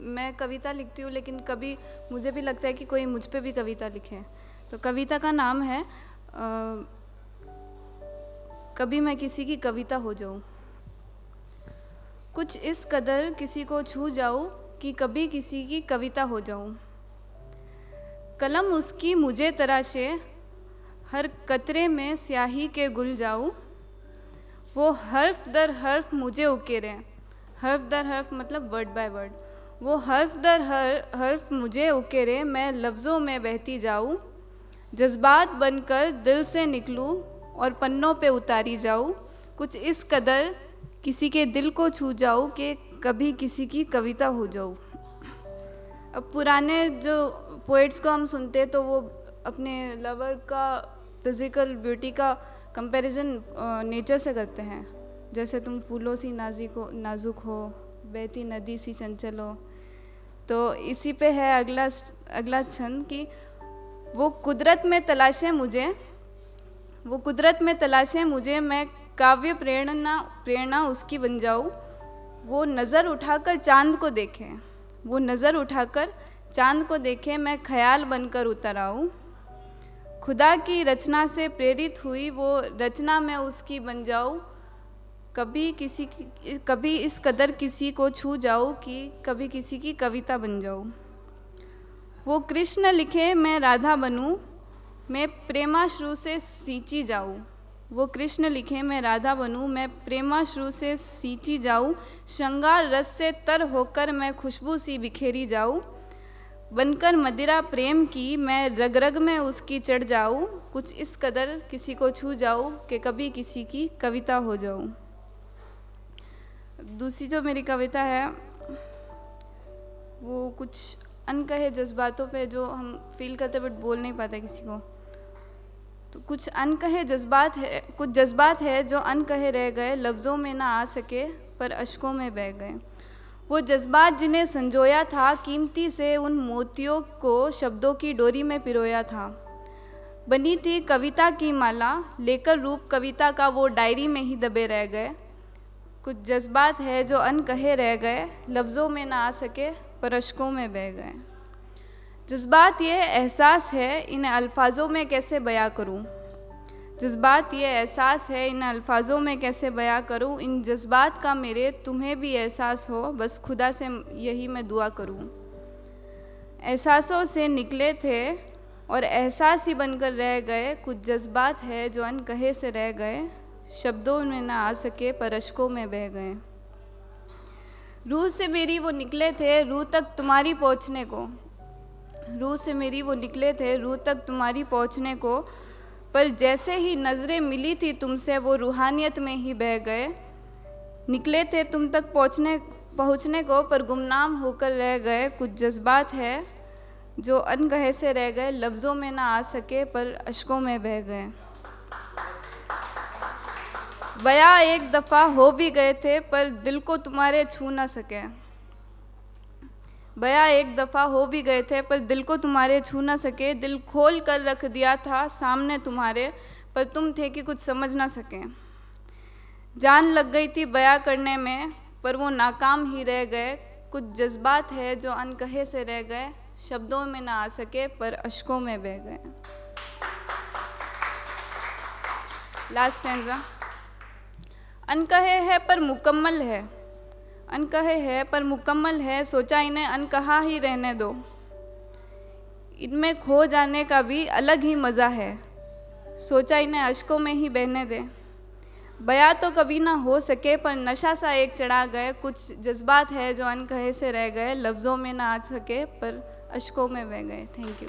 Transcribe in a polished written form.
मैं कविता लिखती हूँ, लेकिन कभी मुझे भी लगता है कि कोई मुझ पे भी कविता लिखे। तो कविता का नाम है कभी मैं किसी की कविता हो जाऊँ। कुछ इस कदर किसी को छू जाऊँ कि कभी किसी की कविता हो जाऊँ। कलम उसकी मुझे तराशे, हर कतरे में स्याही के गुल जाऊँ। वो हर्फ दर हर्फ मुझे उकेरे, हर्फ दर हर्फ मतलब वर्ड बाय वर्ड। वो हर्फ दर हर्फ मुझे उकेरे, मैं लफ्ज़ों में बहती जाऊँ। जज्बात बनकर दिल से निकलूँ और पन्नों पे उतारी जाऊँ। कुछ इस कदर किसी के दिल को छू जाऊँ कि कभी किसी की कविता हो जाऊँ। अब पुराने जो पोइट्स को हम सुनते तो वो अपने लवर का फिज़िकल ब्यूटी का कंपैरिजन नेचर से करते हैं, जैसे तुम फूलों सी नाजुक हो, बहती नदी सी चंचल हो। तो इसी पे है अगला छंद कि वो कुदरत में तलाशे मुझे, मैं काव्य प्रेरणा उसकी बन जाऊँ। वो नज़र उठाकर चांद को देखे, मैं ख्याल बनकर उतर आऊँ। खुदा की रचना से प्रेरित हुई वो रचना मैं उसकी बन जाऊँ। कभी इस कदर किसी को छू जाऊँ कि कभी किसी की कविता बन जाऊँ। वो कृष्ण लिखे मैं राधा बनूँ, मैं प्रेमाश्रु से सींची जाऊँ। वो कृष्ण लिखे मैं राधा बनूँ, मैं प्रेमाश्रु से सींची जाऊँ। श्रृंगार रस से तर होकर मैं खुशबू सी बिखेरी जाऊँ। बनकर मदिरा प्रेम की मैं रग रग में उसकी चढ़ जाऊँ। कुछ इस कदर किसी को छू जाऊँ कि कभी किसी की कविता हो जाऊँ। दूसरी जो मेरी कविता है वो कुछ अनकहे जज्बातों पे, जो हम फील करते बट बोल नहीं पाते किसी को। तो कुछ जज्बात है जो अनकहे रह गए, लफ्ज़ों में ना आ सके पर अश्कों में बह गए। वो जज्बात जिन्हें संजोया था, कीमती से उन मोतियों को शब्दों की डोरी में पिरोया था। बनी थी कविता की माला, लेकर रूप कविता का वो डायरी में ही दबे रह गए। कुछ जज्बात है जो अनकहे रह गए, लफ्ज़ों में ना आ सके पर अश्कों में बह गए। जज्बात ये एहसास है, इन्हें अल्फाजों में कैसे बयां करूं। जज्बात ये एहसास है, इन्हें अल्फाजों में कैसे बयां करूं। इन जज्बात का मेरे तुम्हें भी एहसास हो, बस खुदा से यही मैं दुआ करूं। एहसासों से निकले थे और एहसास ही बनकर रह गए। कुछ जज्बात है जो अनकहे से रह गए, शब्दों में ना आ सके पर अश्कों में बह गए। रूह से मेरी वो निकले थे रूह तक तुम्हारी पहुँचने को। रूह से मेरी वो निकले थे रूह तक तुम्हारी पहुँचने को, पर जैसे ही नज़रें मिली थी तुमसे वो रूहानियत में ही बह गए। निकले थे तुम तक पहुँचने को, पर गुमनाम होकर रह गए। कुछ जज्बात है जो अनकहे से रह गए, लफ्ज़ों में ना आ सके पर अश्कों में बह गए। बया एक दफ़ा हो भी गए थे पर दिल को तुम्हारे छू ना सके। बया एक दफ़ा हो भी गए थे पर दिल को तुम्हारे छू ना सके। दिल खोल कर रख दिया था सामने तुम्हारे, पर तुम थे कि कुछ समझ ना सके। जान लग गई थी बया करने में, पर वो नाकाम ही रह गए। कुछ जज्बात है जो अनकहे से रह गए, शब्दों में ना आ सके पर अश्कों में बह गए। Last stanza. अनकहे है पर मुकम्मल है, अनकहे है पर मुकम्मल है, सोचा इन्हें अनकहा ही रहने दो। इनमें खो जाने का भी अलग ही मज़ा है, सोचा इन्हें अश्कों में ही बहने दे। बया तो कभी ना हो सके पर नशा सा एक चढ़ा गए। कुछ जज्बात है जो अनकहे से रह गए, लफ्ज़ों में ना आ सके पर अश्कों में बह गए। Thank you.